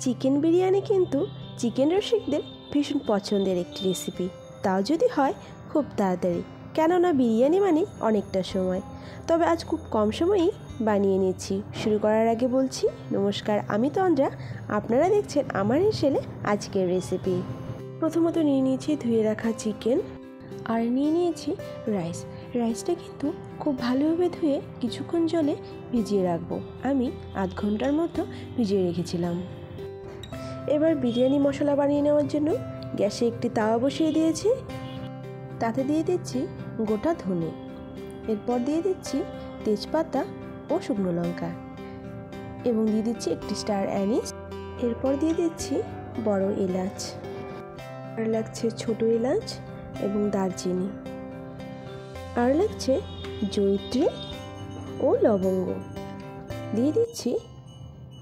Chicken biryani কিন্তু chicken রসিকদের ভীষণ পছন্দের একটি রেসিপি, তাও যদি হয় খুব তাড়াতাড়ি, কেননা বিরিয়ানি মানে অনেকটা সময়। তবে আজ খুব কম সময়েই বানিয়ে নিচ্ছি। শুরু করার আগে বলছি নমস্কার, আমি তন্দ্রা, আপনারা দেখছেন আমার হেসেলে আজকের রেসিপি। প্রথমত নিয়ে নিয়েছি ধুয়ে রাখা চিকেন, আর নিয়ে নিয়েছি রাইসটা কিন্তু খুব ভালোভাবে ধুয়ে কিছুক্ষণ জলে ভিজিয়ে রাখবো। আমি আধ ঘন্টার মতো ভিজিয়ে রেখেছিলাম। এবার বিরিয়ানি মশলা বানিয়ে নেওয়ার জন্য গ্যাসে একটি তাওয়া বসিয়ে দিয়েছি। তাতে দিয়ে দিচ্ছি গোটা ধনে, এরপর দিয়ে দিচ্ছি তেজপাতা ও শুকনো লঙ্কা, এবং দিয়ে দিচ্ছি একটি স্টার অ্যানিস, এরপর দিয়ে দিচ্ছি বড় এলাচ, আর লাগছে ছোট এলাচ এবং দারচিনি, আর লাগছে জয়িত্রী ও লবঙ্গ। দিয়ে দিচ্ছি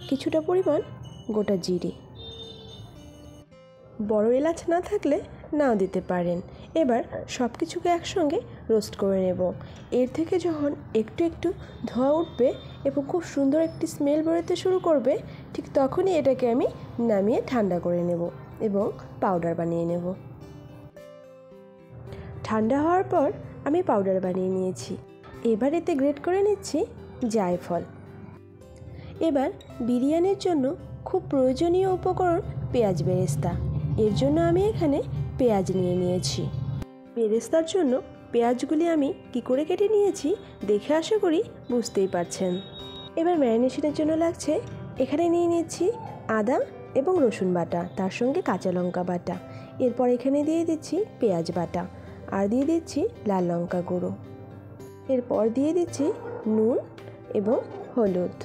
কিছুটা পরিমাণ গোটা জিরে। বড় এলাচ না থাকলে নাও দিতে পারেন। এবার সব কিছুকে একসঙ্গে রোস্ট করে নেব। এর থেকে যখন একটু একটু ধোঁয়া উঠবে এবং খুব সুন্দর একটি স্মেল বেরোতে শুরু করবে, ঠিক তখনই এটাকে আমি নামিয়ে ঠান্ডা করে নেব এবং পাউডার বানিয়ে নেব। ঠান্ডা হওয়ার পর আমি পাউডার বানিয়ে নিয়েছি। এবার এতে গ্রেট করে নিচ্ছি জায়ফল। এবার বিরিয়ানির জন্য খুব প্রয়োজনীয় উপকরণ পেঁয়াজ বেরেস্তা। এর জন্য আমি এখানে পেঁয়াজ নিয়ে নিয়েছি। বেরেস্তার জন্য পেঁয়াজগুলি আমি কি করে কেটে নিয়েছি দেখে আশা করি বুঝতেই পারছেন। এবার ম্যারিনেশনের জন্য লাগছে, এখানে নিয়ে নিচ্ছি আদা এবং রসুন বাটা, তার সঙ্গে কাঁচা লঙ্কা বাটা। এরপর এখানে দিয়ে দিচ্ছি পেঁয়াজ বাটা, আর দিয়ে দিচ্ছি লাল লঙ্কা গুঁড়ো, এরপর দিয়ে দিচ্ছি নুন এবং হলুদ,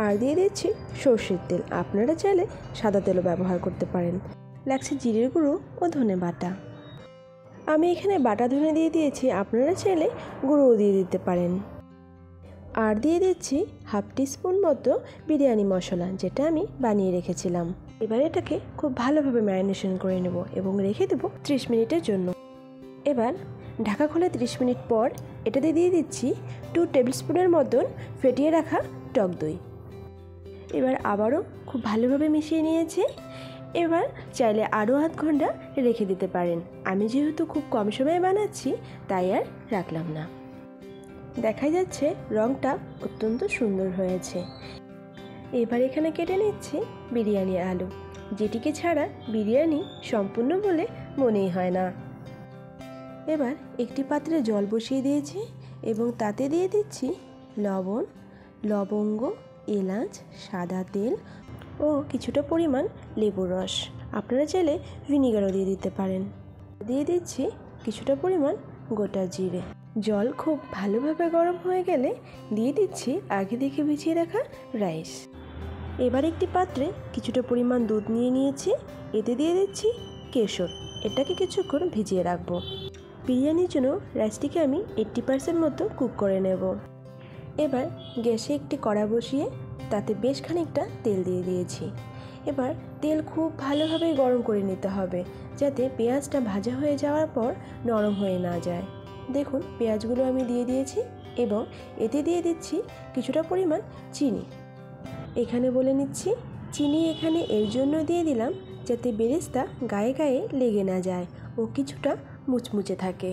আর দিয়ে দিচ্ছি সর্ষের তেল। আপনারা চাইলে সাদা তেলও ব্যবহার করতে পারেন। লাগছে জিরের গুঁড়ো ও ধনে বাটা। আমি এখানে বাটা ধনে দিয়ে দিয়েছি, আপনারা চাইলে গুঁড়োও দিয়ে দিতে পারেন। আর দিয়ে দিচ্ছি হাফ টিস্পুন মতো বিরিয়ানি মশলা, যেটা আমি বানিয়ে রেখেছিলাম। এবার এটাকে খুব ভালোভাবে ম্যারিনেশন করে নেব এবং রেখে দেবো 30 মিনিটের জন্য। এবার ঢাকা খুলে 30 মিনিট পর এটাতে দিয়ে দিচ্ছি 2 টেবিল স্পুনের মতন ফেটিয়ে রাখা টক দই। এবার আবারও খুব ভালোভাবে মিশিয়ে নিয়েছি। এবার চাইলে আরও আধ ঘন্টা রেখে দিতে পারেন। আমি যেহেতু খুব কম সময়ে বানাচ্ছি তাই আর রাখলাম না। দেখা যাচ্ছে রঙটা অত্যন্ত সুন্দর হয়েছে। এবার এখানে কেটে নিচ্ছি বিরিয়ানি আলু, যেটিকে ছাড়া বিরিয়ানি সম্পূর্ণ বলে মনেই হয় না। এবার একটি পাত্রে জল বসিয়ে দিয়েছি এবং তাতে দিয়ে দিচ্ছি লবণ, লবঙ্গ, এলাচ, সাদা তেল ও কিছুটা পরিমাণ লেবুর রস। আপনারা চাইলে ভিনিগারও দিয়ে দিতে পারেন। দিয়ে দিচ্ছি কিছুটা পরিমাণ গোটা জিরে। জল খুব ভালোভাবে গরম হয়ে গেলে দিয়ে দিচ্ছি আগে থেকে ভিজিয়ে রাখা রাইস। এবার একটি পাত্রে কিছুটা পরিমাণ দুধ নিয়ে নিয়েছি, এতে দিয়ে দিচ্ছি কেশর। এটাকে কিছুক্ষণ ভিজিয়ে রাখবো। বিরিয়ানির জন্য রাইসটিকে আমি 80% মতো কুক করে নেব। এবার গ্যাসে একটি কড়া বসিয়ে তাতে বেশ খানিকটা তেল দিয়ে দিয়েছি। এবার তেল খুব ভালোভাবে গরম করে নিতে হবে, যাতে পেঁয়াজটা ভাজা হয়ে যাওয়ার পর নরম হয়ে না যায়। দেখুন পেঁয়াজগুলো আমি দিয়ে দিয়েছি এবং এতে দিয়ে দিচ্ছি কিছুটা পরিমাণ চিনি। এখানে বলে নিচ্ছি, চিনি এখানে এর জন্য দিয়ে দিলাম যাতে বেরেস্তা গায়ে গায়ে লেগে না যায় ও কিছুটা মুচমুচে থাকে।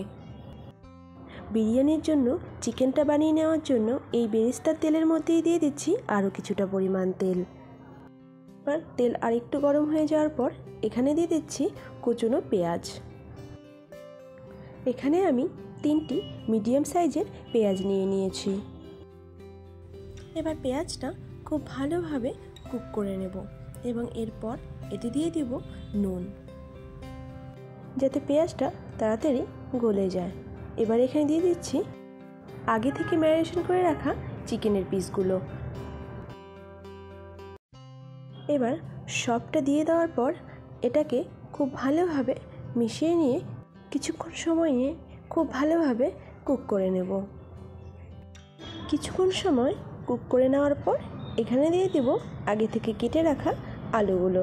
বিরিয়ানির জন্য চিকেনটা বানিয়ে নেওয়ার জন্য এই বেরেস্তার তেলের মধ্যেই দিয়ে দিচ্ছি আরও কিছুটা পরিমাণ তেল। এবার তেল আরেকটু গরম হয়ে যাওয়ার পর এখানে দিয়ে দিচ্ছি কুচনো পেঁয়াজ। এখানে আমি 3টি মিডিয়াম সাইজের পেঁয়াজ নিয়ে নিয়েছি। এবার পেঁয়াজটা খুব ভালোভাবে কুক করে নেব এবং এরপর এতে দিয়ে দিব নুন, যাতে পেঁয়াজটা তাড়াতাড়ি গলে যায়। এবার এখানে দিয়ে দিচ্ছি আগে থেকে ম্যারিনেশন করে রাখা চিকেনের পিসগুলো। এবার সবটা দিয়ে দেওয়ার পর এটাকে খুব ভালোভাবে মিশিয়ে নিয়ে কিছুক্ষণ সময় নিয়ে খুব ভালোভাবে কুক করে নেব। কিছুক্ষণ সময় কুক করে নেওয়ার পর এখানে দিয়ে দেব আগে থেকে কেটে রাখা আলুগুলো।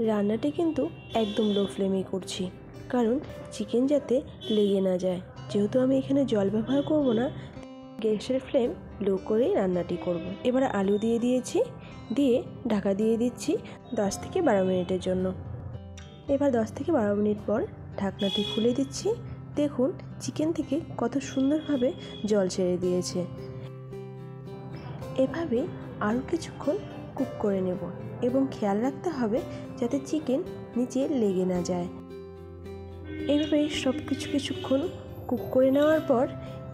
রান্নাটি কিন্তু একদম লো ফ্লেমে করছি, কারণ চিকেন যাতে লেগে না যায়। যেহেতু আমি এখানে জল ব্যবহার করব না, গ্যাসের ফ্লেম লো করেই রান্নাটি করব। এবার আলু দিয়ে দিয়েছি, দিয়ে ঢাকা দিয়ে দিচ্ছি 10 থেকে 12 মিনিটের জন্য। এবার 10 থেকে 12 মিনিট পর ঢাকনাটি খুলে দিচ্ছি। দেখুন চিকেন থেকে কত সুন্দরভাবে জল ছেড়ে দিয়েছে। এভাবে আরও কিছুক্ষণ কুক করে নেব এবং খেয়াল রাখতে হবে যাতে চিকেন নিচে লেগে না যায়। এভাবে সব কিছুক্ষণ কুক করে নেওয়ার পর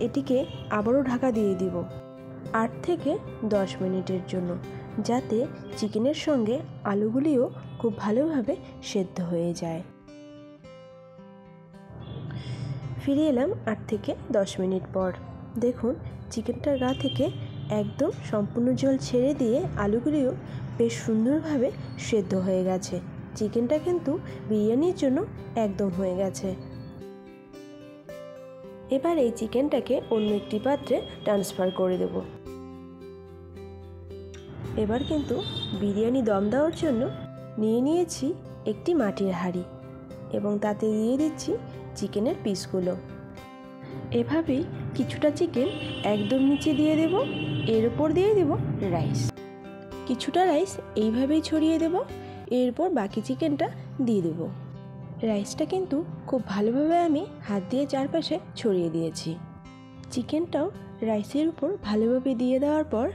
এটিকে আবারও ঢাকা দিয়ে দিব 8 থেকে 10 মিনিটের জন্য, যাতে চিকেনের সঙ্গে আলুগুলিও খুব ভালোভাবে সেদ্ধ হয়ে যায়। ফিরে এলাম 8 থেকে 10 মিনিট পর। দেখুন চিকেনটার গা থেকে একদম সম্পূর্ণ জল ছেড়ে দিয়ে আলুগুলিও বেশ সুন্দরভাবে সেদ্ধ হয়ে গেছে। চিকেনটা কিন্তু বিরিয়ানির জন্য একদম হয়ে গেছে। এবার এই চিকেনটাকে অন্য একটি পাত্রে ট্রান্সফার করে দেব। এবার কিন্তু বিরিয়ানি দম দেওয়ার জন্য নিয়ে নিয়েছি একটি মাটির হাঁড়ি এবং তাতে দিয়ে দিচ্ছি চিকেনের পিসগুলো। এভাবেই কিছুটা চিকেন একদম নিচে দিয়ে দেব, এর উপর দিয়ে দেব রাইস। কিছুটা রাইস এইভাবেই ছড়িয়ে দেব, এরপর বাকি চিকেনটা দিয়ে দেব। রাইসটা কিন্তু খুব ভালোভাবে আমি হাত দিয়ে চারপাশে ছড়িয়ে দিয়েছি। চিকেনটাও রাইসের উপর ভালোভাবে দিয়ে দেওয়ার পর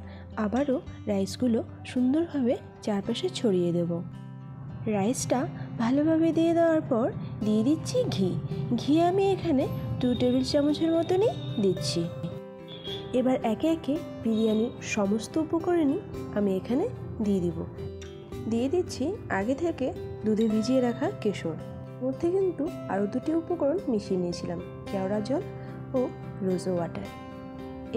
আবারও রাইসগুলো সুন্দরভাবে চারপাশে ছড়িয়ে দেব। রাইসটা ভালোভাবে দিয়ে দেওয়ার পর দিয়ে দিচ্ছি ঘি আমি এখানে 2 টেবিল চামচের মতনই দিচ্ছি। এবার একে একে বিরিয়ানির সমস্ত উপকরণই আমি এখানে দিয়ে দিচ্ছি আগে থেকে দুধে ভিজিয়ে রাখা কেশর। মধ্যে কিন্তু আরও 2টি উপকরণ মিশিয়ে নিয়েছিলাম, কেওড়া জল ও রোজ ওয়াটার।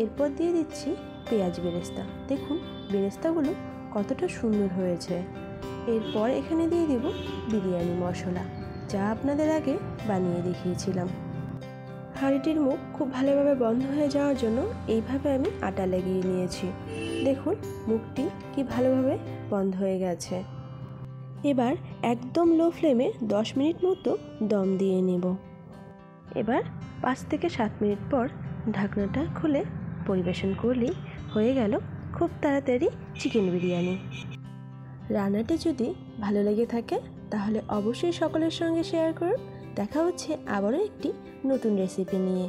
এরপর দিয়ে দিচ্ছি পেঁয়াজ বেরেস্তা। দেখুন বেরেস্তাগুলো কতটা সুন্দর হয়েছে। এরপর এখানে দিয়ে দেব বিরিয়ানি মশলা, যা আপনাদের আগে বানিয়ে দেখিয়েছিলাম। হাঁড়িটির মুখ খুব ভালোভাবে বন্ধ হয়ে যাওয়ার জন্য এইভাবে আমি আটা লাগিয়ে নিয়েছি। দেখুন মুখটি কি ভালোভাবে বন্ধ হয়ে গেছে। এবার একদম লো ফ্লেমে 10 মিনিট মতো দম দিয়ে নেব। এবার 5 থেকে 7 মিনিট পর ঢাকনাটা খুলে পরিবেশন করলেই হয়ে গেল খুব তাড়াতাড়ি চিকেন বিরিয়ানি। রান্নাটি যদি ভালো লেগে থাকে তাহলে অবশ্যই সকলের সঙ্গে শেয়ার করুন। দেখা হচ্ছে আবারও একটি নতুন রেসিপি নিয়ে।